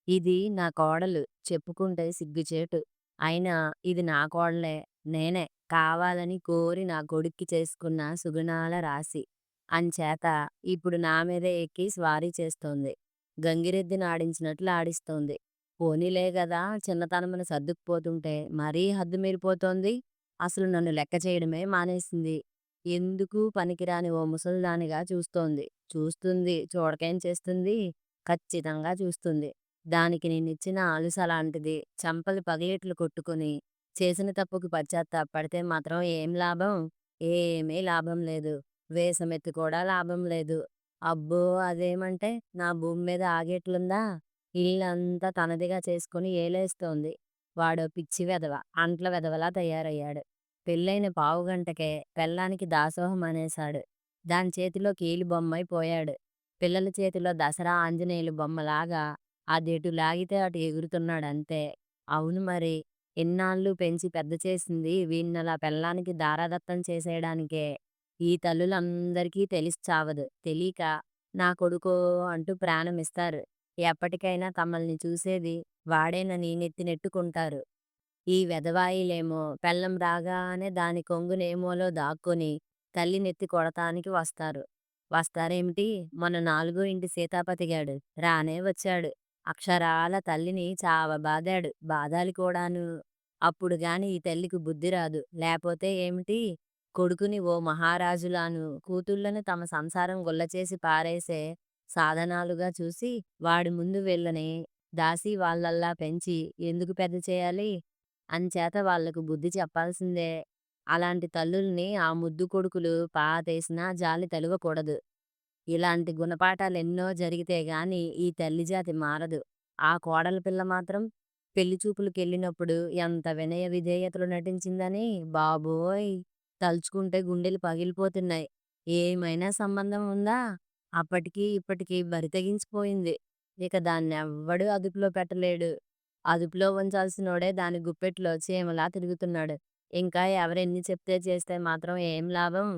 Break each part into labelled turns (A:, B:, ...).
A: ఇది నా కోడలు. చెప్పుకుంటే సిగ్గుచేటు. అయినా ఇది నా కోడలే. నేనే కావాలని కోరి నా కొడుక్కి చేసుకున్న సుగుణాల రాశి. అంచేత ఇప్పుడు నా మీదే ఎక్కి స్వారీ చేస్తోంది. గంగిరెద్దుని ఆడించినట్లు ఆడిస్తోంది. పోనీలే గదా! చిన్నతనమున సర్దుకుపోతుంటే మరీ హద్దు మీరిపోతోంది. అసలు నన్ను లెక్క చేయడమే మానేసింది. ఎందుకు పనికిరాని ఓ ముసల్దానిగా చూస్తోంది. చూస్తుంది. చూడకేం చేస్తుంది? ఖచ్చితంగా చూస్తుంది. దానికి నేనిచ్చిన అలుసలాంటిది. చెంపలు పగిలేట్లు కొట్టుకుని, చేసిన తప్పుకి పశ్చాత్తాపపడితే మాత్రం ఏం లాభం? ఏమీ లాభం లేదు. వేషమెత్తి కూడా లాభం లేదు. అబ్బో! అదేమంటే నా భూమి మీద ఆగేట్లుందా? ఇల్లంతా తనదిగా చేసుకొని ఏలేస్తోంది. వాడో పిచ్చి వెధవ. అంట్ల వెధవలా తయారయ్యాడు. పెళ్ళైన పావుగంటకే పెళ్ళానికి దాసోహం అనేశాడు. దాని చేతిలో కీలుబొమ్మయిపోయాడు. పిల్లల చేతిలో దసరా ఆంజనేయులు బొమ్మలాగా అదెటు లాగితే అటు ఎగురుతున్నాడంతే. అవును మరి. ఇన్నాళ్ళు పెంచి పెద్ద చేసింది వీణ్ణలా పెళ్ళానికి దారాదత్తం చేసేయడానికే. ఈ తల్లులందరికీ తెలిసి చావదు. తెలీక నా కొడుకో అంటూ ప్రాణమిస్తారు. ఎప్పటికైనా తమల్ని చూసేది వాడేనని నెత్తినెట్టుకుంటారు. ఈ వెధవాయిలేమో పెళ్ళాం రాగానే దాని కొంగునేమోలో దాక్కొని తల్లినెత్తి కొడతానికి వస్తారు. వస్తారేమిటి? మొన్న నాలుగో ఇంటి సీతాపతిగాడు రానే వచ్చాడు. అక్షరాల తల్లిని చావబాదాడు. బాధాలి కూడాను. అప్పుడు గాని ఈ తల్లికి బుద్ధి రాదు. లేపోతే ఏమిటి? కొడుకుని ఓ మహారాజులాను, కూతుళ్ళను తమ సంసారం గుల్లచేసి పారేసే సాధనాలుగా చూసి వాడి ముందు వీళ్ళని దాసీ వాళ్ళల్లా పెంచి ఎందుకు పెద్ద చేయాలి? అంచేత వాళ్లకు బుద్ధి చెప్పాల్సిందే. అలాంటి తల్లుల్ని ఆ ముద్దు కొడుకులు పాతేసినా జాలి తలువకూడదు. ఇలాంటి గుణపాఠాలెన్నో జరిగితే గాని ఈ తల్లి జాతి మారదు. ఆ కోడలి పిల్ల మాత్రం పెళ్లి చూపులకెళ్ళినప్పుడు ఎంత వినయ విధేయతలు నటించిందని బాబోయ్! తలుచుకుంటే గుండెలు పగిలిపోతున్నాయి. ఏమైనా సంబంధం ఉందా? అప్పటికి ఇప్పటికి బరి తెగించిపోయింది. ఇక దాన్నెవ్వడూ అదుపులో పెట్టలేడు. అదుపులో ఉంచాల్సినోడే దాని గుప్పెట్లో చీమలా తిరుగుతున్నాడు. ఇంకా ఎవరెన్ని చెప్తే చేస్తే మాత్రం ఏం లాభం?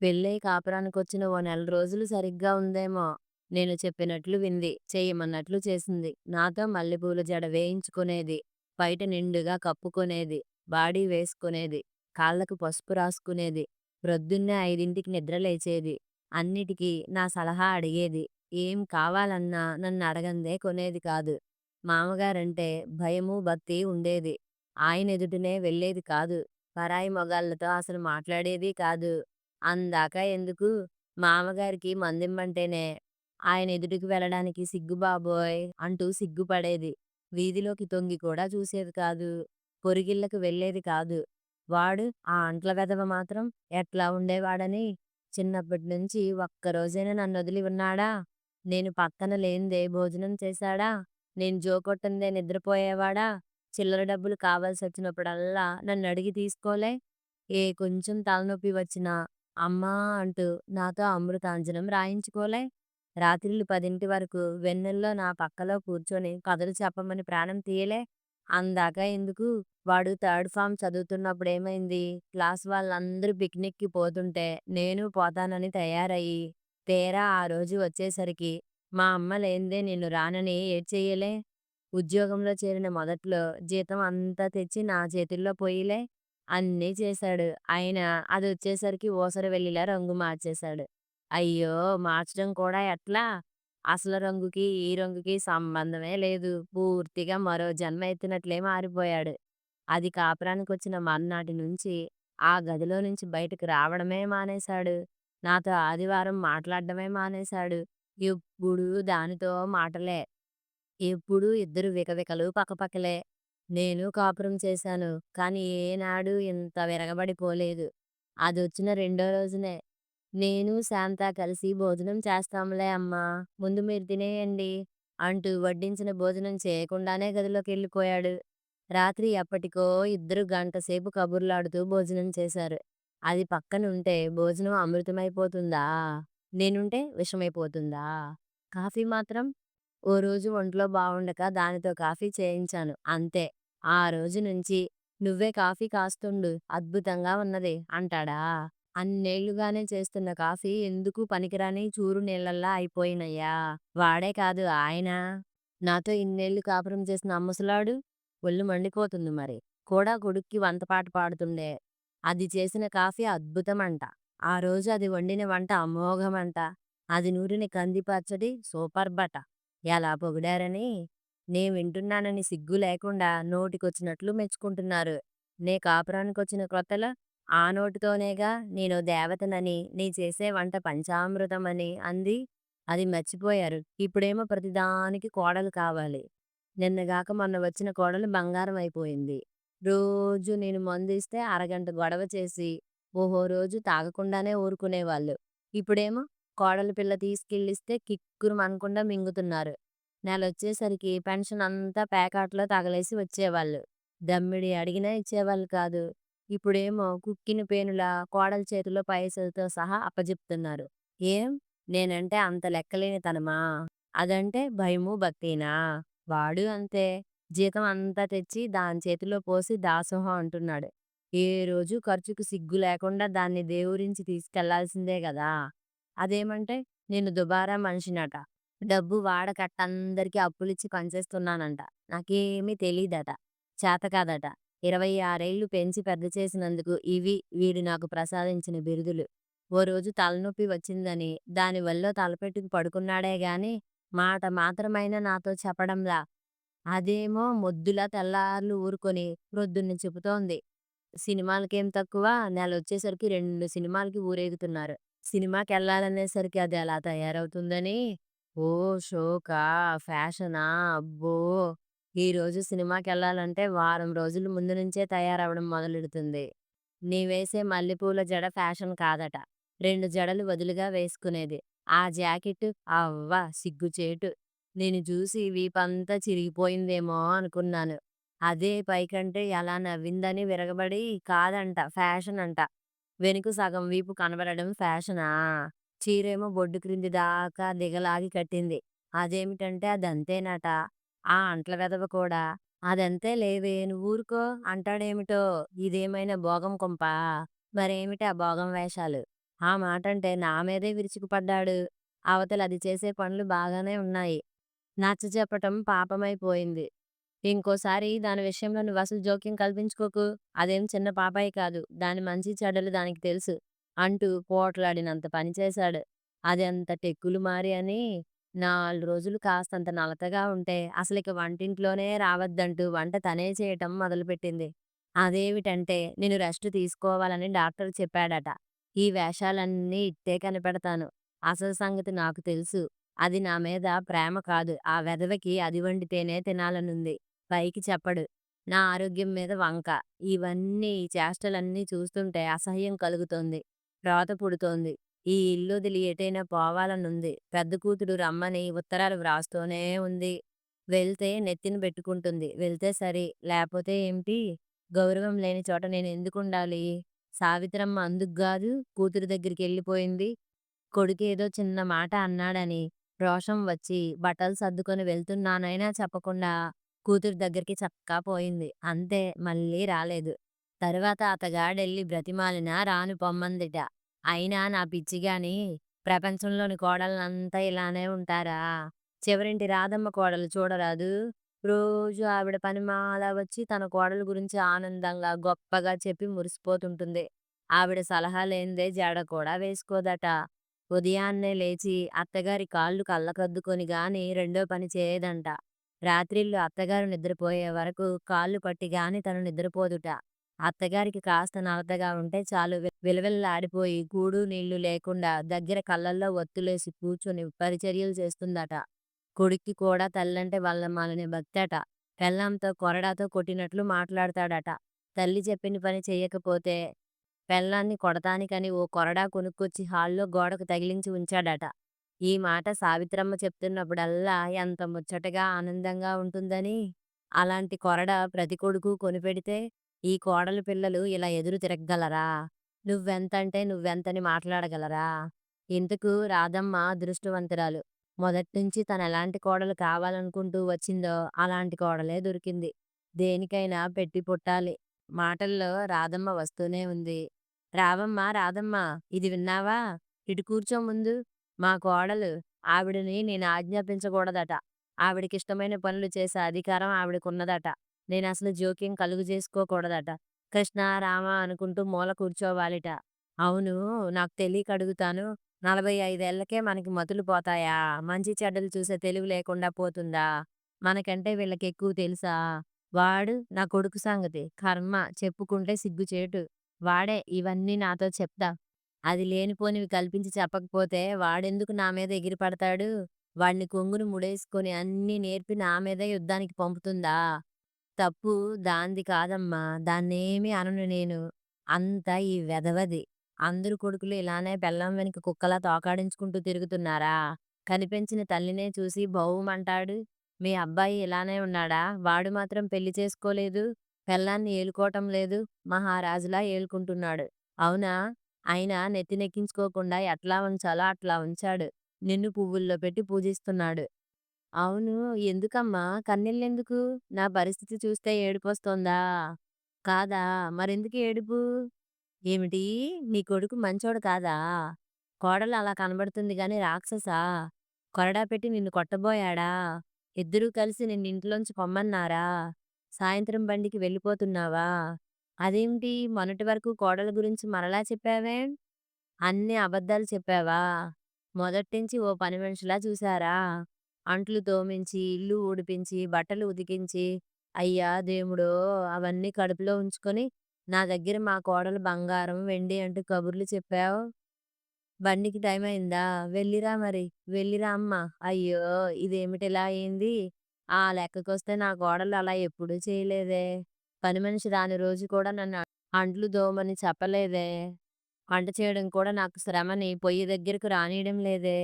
A: పెళ్ళై కాపురానికొచ్చిన ఓ నెల రోజులు సరిగ్గా ఉందేమో. నేను చెప్పినట్లు వింది. చెయ్యమన్నట్లు చేసింది. నాతో మల్లెపూల జడ వేయించుకునేది. పైట నిండుగా కప్పుకొనేది. బాడీ వేసుకునేది. కాళ్ళకు పసుపు రాసుకునేది. ప్రొద్దున్నే 5కి నిద్రలేచేది. అన్నిటికీ నా సలహా అడిగేది. ఏం కావాలన్నా నన్నడగందే కొనేది కాదు. మామగారంటే భయము, భక్తి ఉండేది. ఆయనెదుటనే వెళ్ళేది కాదు. పరాయి మగాళ్ళతో అసలు మాట్లాడేది కాదు. అందాక ఎందుకు? మామగారికి మందిమ్మంటేనే ఆయన ఎదుటికి వెళ్ళడానికి సిగ్గు బాబోయ్! అంటూ సిగ్గుపడేది. వీధిలోకి తొంగి కూడా చూసేది కాదు. పొరుగిళ్ళకి వెళ్ళేది కాదు. వాడు ఆ అంట్ల వెధవ మాత్రం ఎట్లా ఉండేవాడని చిన్నప్పటినుంచి ఒక్కరోజైనా నన్నొదిలి ఉన్నాడా? నేను పక్కన లేందే భోజనం చేశాడా? నేను జోకొట్టందే నిద్రపోయేవాడా? చిల్లర డబ్బులు కావాల్సొచ్చినప్పుడల్లా నన్నడిగి తీసుకోలే. ఏ కొంచెం తలనొప్పి వచ్చినా అమ్మా అంటూ నాతో అమృతాంజనం రాయించుకోలే. రాత్రిళ్ళు 10 వరకు వెన్నెల్లో నా పక్కలో కూర్చొని కథలు చెప్పమని ప్రాణం తీయలే. అందాక ఎందుకు? వాడు థర్డ్ ఫార్మ్ చదువుతున్నప్పుడేమైంది? క్లాస్ వాళ్ళందరూ పిక్నిక్‌కి పోతుంటే నేను పోతానని తయారయ్యి, తీరా ఆ రోజు వచ్చేసరికి మా అమ్మ లేందే నిన్ను రానని ఏడ్చెయ్యలే. ఉద్యోగంలో చేరిన మొదట్లో జీతం అంతా తెచ్చి నా చేతుల్లో పొయ్యిలే. అన్నీ చేశాడు. అయినా అదొచ్చేసరికి ఊసరవెల్లిలా రంగు మార్చేశాడు. అయ్యో! మార్చడం కూడా ఎట్లా? అసలు రంగుకి, ఈ రంగుకి సంబంధమే లేదు. పూర్తిగా మరో జన్మ ఎత్తినట్లే మారిపోయాడు. అది కాపురానికొచ్చిన మర్నాటి నుంచి ఆ గదిలో నుంచి బయటకు రావడమే మానేశాడు. నాతో ఆదివారం మాట్లాడడమే మానేశాడు. ఎప్పుడూ దానితో మాటలే. ఎప్పుడూ ఇద్దరు వికవికలు పకపకలే. నేను కాపురం చేశాను. కానీ ఏనాడూ ఇంత విరగబడిపోలేదు. అదొచ్చిన రెండో రోజునే నేను, శాంత కలిసి భోజనం చేస్తాంలే అమ్మా! ముందు మీరు తినేయండి అంటూ వడ్డించిన భోజనం చేయకుండానే గదిలోకెళ్ళిపోయాడు. రాత్రి ఎప్పటికో ఇద్దరు గంటసేపు కబుర్లాడుతూ భోజనం చేశారు. అది పక్కనుంటే భోజనం అమృతమైపోతుందా? నేనుంటే విషమైపోతుందా? కాఫీ మాత్రం ఓ రోజు ఒంట్లో బావుండక దానితో కాఫీ చేయించాను. అంతే. ఆ రోజు నుంచి "నువ్వే కాఫీ కాస్తుండు. అద్భుతంగా ఉన్నది" అంటాడా? అన్నేళ్లుగానే చేస్తున్న కాఫీ ఎందుకు పనికిరాని చూరు నీళ్ళల్లా అయిపోయినయ్యా. వాడే కాదు ఆయన నాతో ఇన్నేళ్లు కాపురం చేసిన ఆ ముసలాడు ఒళ్ళు మండిపోతుంది మరి. కూడా కొడుక్కి వంతపాట పాడుతుండే. అది చేసిన కాఫీ అద్భుతమంట. ఆ రోజు అది వండిన వంట అమోఘమంట. అది నూరిన కంది పచ్చడి సూపర్బట. ఎలా పొగిడారని నే వింటున్నానని సిగ్గు లేకుండా నోటికొచ్చినట్లు మెచ్చుకుంటున్నారు. నే కాపురానికొచ్చిన కొత్తలో ఆ నోటితోనేగా నేనో దేవతనని, నీ చేసే వంట పంచామృతమని అంది. అది మర్చిపోయారు. ఇప్పుడేమో ప్రతిదానికి కోడలు కావాలి. నిన్నగాక మొన్న వచ్చిన కోడలు బంగారం అయిపోయింది. రోజు నేను మందిస్తే అరగంట గొడవ చేసి, ఓహో రోజు తాగకుండానే ఊరుకునేవాళ్ళు. ఇప్పుడేమో కోడలు పిల్ల తీసుకెళ్ళిస్తే కిక్కురుమనకుండా మింగుతున్నారు. నెలొచ్చేసరికి పెన్షన్ అంతా పేకాటలో తగలేసి వచ్చేవాళ్ళు. దమ్మిడి అడిగినా ఇచ్చేవాళ్ళు కాదు. ఇప్పుడేమో కుక్కిన పేనులా కోడలు చేతిలో పైసలతో సహా అప్పజెప్తున్నారు. ఏం నేనంటే అంత లెక్కలేని తనమా? అదంటే భయము, భక్తేనా? వాడు అంతే. జీతం అంతా తెచ్చి దాని చేతిలో పోసి దాసోహం అంటున్నాడు. ఏ రోజు ఖర్చుకు సిగ్గు లేకుండా దాన్ని దేవురించి తీసుకెళ్లాల్సిందే గదా! అదేమంటే నేను దుబారా మనిషినట. డబ్బు వాడకట్ట అందరికీ అప్పులిచ్చి పనిచేస్తున్నానంట. నాకేమీ తెలీదట. చేతకాదట. 26 ఏళ్లు పెంచి పెద్ద చేసినందుకు ఇవి వీడు నాకు ప్రసాదించిన బిరుదులు. ఓ రోజు తలనొప్పి వచ్చిందని దాని ఒళ్ళో తలపెట్టుకు పడుకున్నాడే గాని మాట మాత్రమైనా నాతో చెప్పడంలా. అదేమో మొద్దులా తెల్లార్లు ఊరుకొని ప్రొద్దున్నే చెబుతోంది. సినిమాలకేం తక్కువ, నెలొచ్చేసరికి 2 సినిమాలకి ఊరేగుతున్నారు. సినిమాకెళ్ళాలనేసరికి అదెలా తయారవుతుందని. ఓహ్! షోకా? ఫ్యాషనా? అబ్బో! ఈరోజు సినిమాకెళ్ళాలంటే వారం రోజుల ముందు నుంచే తయారవ్వడం మొదలెడుతుంది. నీవేసే మల్లెపూల జడ ఫ్యాషన్ కాదట. 2 జడలు వదులుగా వేసుకునేది. ఆ జాకెట్టు అవ్వ సిగ్గుచేటు. నిన్ను చూసి వీపంతా చిరిగిపోయిందేమో అనుకున్నాను. అదే పైకంటే ఎలా నవ్విందని విరగబడి కాదంట ఫ్యాషన్ అంట. వెనుక సగం వీపు కనబడడం ఫ్యాషనా? చీరేమో బొడ్డు క్రింది దాకా దిగలాగి కట్టింది. అదేమిటంటే అదంతేనట. ఆ అంట్ల వెధవ కూడా అదంతే లేవే నువ్వూరుకో అంటాడేమిటో. ఇదేమైనా భోగం కొంపా? మరేమిటి ఆ భోగం వేషాలు? ఆ మాటంటే నా మీదే విరుచుకుపడ్డాడు. అవతల అది చేసే పనులు బాగానే ఉన్నాయి. నచ్చచెప్పటం పాపమైపోయింది. ఇంకోసారి దాని విషయంలో నువ్వసలు జోక్యం కల్పించుకోకు. అదేం చిన్న పాపాయి కాదు. దాని మంచి చెడ్డలు దానికి తెలుసు. అంటూ పోట్లాడినంత పని చేశాడు. అదెంత టెక్కులు మారి అని 4 రోజులు కాస్తంత నలతగా ఉంటే అసలిక వంటింట్లోనే రావద్దంటూ వంట తనే చేయటం మొదలుపెట్టింది. అదేమిటంటే నేను రెస్ట్ తీసుకోవాలని డాక్టర్ చెప్పాడట. ఈ వేషాలన్నీ ఇట్టే కనిపెడతాను. అసలు సంగతి నాకు తెలుసు. అది నా మీద ప్రేమ కాదు. ఆ వెధవకి అది వండితేనే తినాలనుంది. పైకి చెప్పడు. నా ఆరోగ్యం మీద వంక. ఇవన్నీ ఈ చేష్టలన్నీ చూస్తుంటే అసహ్యం కలుగుతోంది. రోత పుడుతోంది. ఈ ఇల్లొదిలి ఎటైనా పోవాలనుంది. పెద్ద కూతురు రమ్మని ఉత్తరాలు వ్రాస్తూనే ఉంది. వెళ్తే నెత్తిన బెట్టుకుంటుంది. వెళ్తే సరి. లేపోతే ఏమిటి? గౌరవం లేని చోట నేనెందుకుండాలి? సావిత్రమ్మ అందుగ్గాదు కూతురు దగ్గరికెళ్ళిపోయింది. కొడుకేదో చిన్న మాట అన్నాడని రోషం వచ్చి బట్టలు సర్దుకొని వెళ్తున్నానైనా చెప్పకుండా కూతురు దగ్గరికి చక్కా పోయింది. అంతే మళ్ళీ రాలేదు. తరువాత అతగాడెళ్ళి బ్రతిమాలినా రాను పొమ్మందిట. అయినా నా పిచ్చిగాని ప్రపంచంలోని కోడళ్ళంతా ఇలానే ఉంటారా? చివరింటి రాధమ్మ కోడలు చూడరాదూ? రోజూ ఆవిడ పనిమాల వచ్చి తన కోడలు గురించి ఆనందంగా గొప్పగా చెప్పి మురిసిపోతుంటుంది. ఆవిడ సలహా లేనిదే జడ కూడా వేసుకోదట. ఉదయాన్నే లేచి అత్తగారి కాళ్ళు కళ్ళకద్దుకొని గాని రెండో పని చేయదంట. రాత్రిళ్ళు అత్తగారు నిద్రపోయే వరకు కాళ్ళు పట్టి గాని తను నిద్రపోదుట. అత్తగారికి కాస్త నలతగా ఉంటే చాలు విలవిల్లాడిపోయి కూడు నీళ్లు లేకుండా దగ్గర కళ్ళల్లో ఒత్తులేసి కూర్చొని పరిచర్యలు చేస్తుందట. కొడుక్కి కూడా తల్లంటే వల్లమాలనే భక్తట. పెళ్ళాంతో కొరడాతో కొట్టినట్లు మాట్లాడతాడట. తల్లి చెప్పిన పని చెయ్యకపోతే పెళ్ళాన్ని కొడతానికని ఓ కొరడా కొనుక్కొచ్చి హాల్లో గోడకు తగిలించి ఉంచాడట. ఈ మాట సావిత్రమ్మ చెప్తున్నప్పుడల్లా ఎంత ముచ్చటగా ఆనందంగా ఉంటుందని. అలాంటి కొరడ ప్రతి కొడుకు కొనిపెడితే ఈ కోడలు పిల్లలు ఇలా ఎదురు తిరగగలరా? నువ్వెంతంటే నువ్వెంతని మాట్లాడగలరా? ఇంతకు రాధమ్మ అదృష్టవంతురాలు. మొదట్నుంచి తనెలాంటి కోడలు కావాలనుకుంటూ వచ్చిందో అలాంటి కోడలే దొరికింది. దేనికైనా పెట్టి పుట్టాలి. మాటల్లో రాధమ్మ వస్తూనే ఉంది. రావమ్మా రాధమ్మా! ఇది విన్నావా? ఇటు కూర్చో ముందు. మా కోడలు. ఆవిడని నేను ఆజ్ఞాపించకూడదట. ఆవిడకిష్టమైన పనులు చేసే అధికారం ఆవిడకున్నదట. నేనసలు జోక్యం కలుగ జేసుకోకూడదట. కృష్ణ, రామ అనుకుంటూ మూల కూర్చోవాలిట. అవును. నాకు తెలియక అడుగుతాను. 45 ఏళ్లకే మనకి మతులు పోతాయా? మంచి చెడ్డలు చూసే తెలివి లేకుండా పోతుందా? మనకంటే వీళ్ళకెక్కువ తెలుసా? వాడు నా కొడుకు సంగతి. కర్మ చెప్పుకుంటే సిగ్గుచేటు. వాడే ఇవన్నీ నాతో చెప్తా. అది లేనిపోనివి కల్పించి చెప్పకపోతే వాడెందుకు నా మీద ఎగిరిపడతాడు? వాడిని కొంగున ముడేసుకొని అన్నీ నేర్పి నా మీదే యుద్ధానికి పంపుతుందా? తప్పు దానిది కాదమ్మా! దాన్నేమి అనను నేను. అంతా ఈ వెధవది. అందరు కొడుకులు ఇలానే పెళ్ళాం వెనక కుక్కలా తోకాడించుకుంటూ తిరుగుతున్నారా? కనిపెంచిన తల్లినే చూసి భౌమంటాడు. మీ అబ్బాయి ఇలానే ఉన్నాడా? వాడు మాత్రం పెళ్లి చేసుకోలేదు. పెళ్ళాన్ని ఏలుకోవటం లేదు. మహారాజులా ఏలుకుంటున్నాడు. అవునా? అయినా నెత్తినెక్కించుకోకుండా ఎట్లా ఉంచాలో అట్లా ఉంచాడు. నిన్ను పువ్వుల్లో పెట్టి పూజిస్తున్నాడు. అవును. ఎందుకమ్మా? కన్నీళ్ళెందుకు? నా పరిస్థితి చూస్తే ఏడుపొస్తోందా? కాదా? మరెందుకు ఏడుపు? ఏమిటి? నీ కొడుకు మంచోడు కాదా? కోడలు అలా కనబడుతుంది గాని రాక్షసా? కొరడా పెట్టి నిన్ను కొట్టబోయాడా? ఇద్దరూ కలిసి నిన్నింట్లోంచి పొమ్మన్నారా? సాయంత్రం బండికి వెళ్ళిపోతున్నావా? అదేమిటి మొన్నటి వరకు కోడలు గురించి మరలా చెప్పావేం? అన్నీ అబద్ధాలు చెప్పావా? మొదట్నించి ఓ పని మనిషిలా చూసారా? అంట్లు తోమించి, ఇల్లు ఊడిపించి, బట్టలు ఉతికించి, అయ్యా దేవుడో! అవన్నీ కడుపులో ఉంచుకొని, నా దగ్గర మా కోడలు బంగారం, వెండి అంటూ కబుర్లు చెప్పావు. బండికి టైమయిందా? వెళ్ళిరా మరి. వెళ్ళిరా అమ్మా! అయ్యో! ఇదేమిటిలా అయింది? ఆ లెక్కకొస్తే నా కోడలు అలా ఎప్పుడూ చేయలేదే. పని మనిషి రాని రోజు కూడా నన్ను అంట్లు తోమని చెప్పలేదే. వంట చేయడం కూడా నాకు శ్రమని పొయ్యి దగ్గరకు రానీయడం లేదే.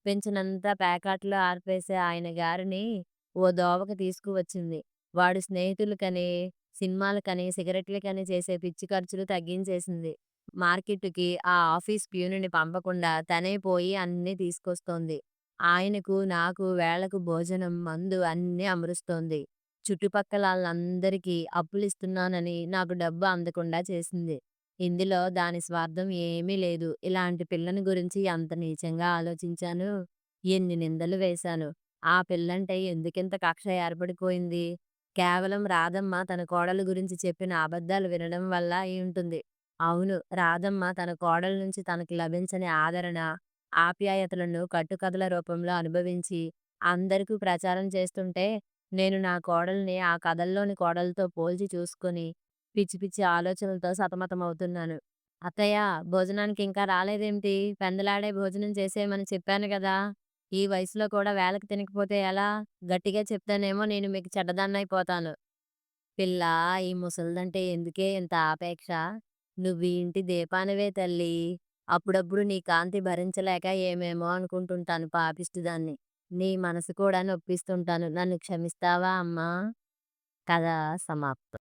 A: పెంచినంతా పేకాటలో ఆర్పేసే ఆయన గారిని ఓ దోవకి తీసుకువచ్చింది. వాడు స్నేహితులకని, సినిమాలకని, సిగరెట్లకని చేసే పిచ్చి ఖర్చులు తగ్గించేసింది. మార్కెట్టుకి ఆ ఆఫీస్ ప్యూనుని పంపకుండా తనే పోయి అన్నీ తీసుకొస్తోంది. ఆయనకు, నాకు వేళకు భోజనం, మందు అన్నీ అమరుస్తోంది. చుట్టుపక్కలాళ్ళందరికీ అప్పులిస్తున్నానని నాకు డబ్బు అందకుండా చేసింది. ఇందులో దాని స్వార్థం ఏమీ లేదు. ఇలాంటి పిల్లని గురించి ఎంత నీచంగా ఆలోచించాను. ఎన్ని నిందలు వేశాను. ఆ పిల్లంటే ఎందుకింత కక్ష ఏర్పడిపోయింది? కేవలం రాధమ్మ తన కోడలు గురించి చెప్పిన అబద్ధాలు వినడం వల్ల అయ్యుంటుంది. అవును. రాధమ్మ తన కోడలు నుంచి తనకి లభించని ఆదరణ, ఆప్యాయతలను కట్టుకథల రూపంలో అనుభవించి అందరికీ ప్రచారం చేస్తుంటే, నేను నా కోడల్ని ఆ కథల్లోని కోడలతో పోల్చి చూసుకొని పిచ్చి పిచ్చి ఆలోచనలతో సతమతమవుతున్నాను. "అత్తయ్య భోజనానికి ఇంకా రాలేదేమిటి? పెందలాడే భోజనం చేసేయమని చెప్పాను గదా! ఈ వయసులో కూడా వేళకి తినకపోతే ఎలా? గట్టిగా చెప్తేనేమో నేను మీకు చెడ్డదాన్నయిపోతాను." "పిల్లా ఈ ముసలిదంటే ఎందుకే ఇంత ఆపేక్ష? నువ్వీ ఇంటి దీపానివే తల్లీ. అప్పుడప్పుడు నీ కాంతి భరించలేక ఏమేమో అనుకుంటుంటాను పాపిష్టిదాన్ని. నీ మనసు కూడా నొప్పిస్తుంటాను. నన్ను క్షమిస్తావా అమ్మా?" కథ సమాప్తం.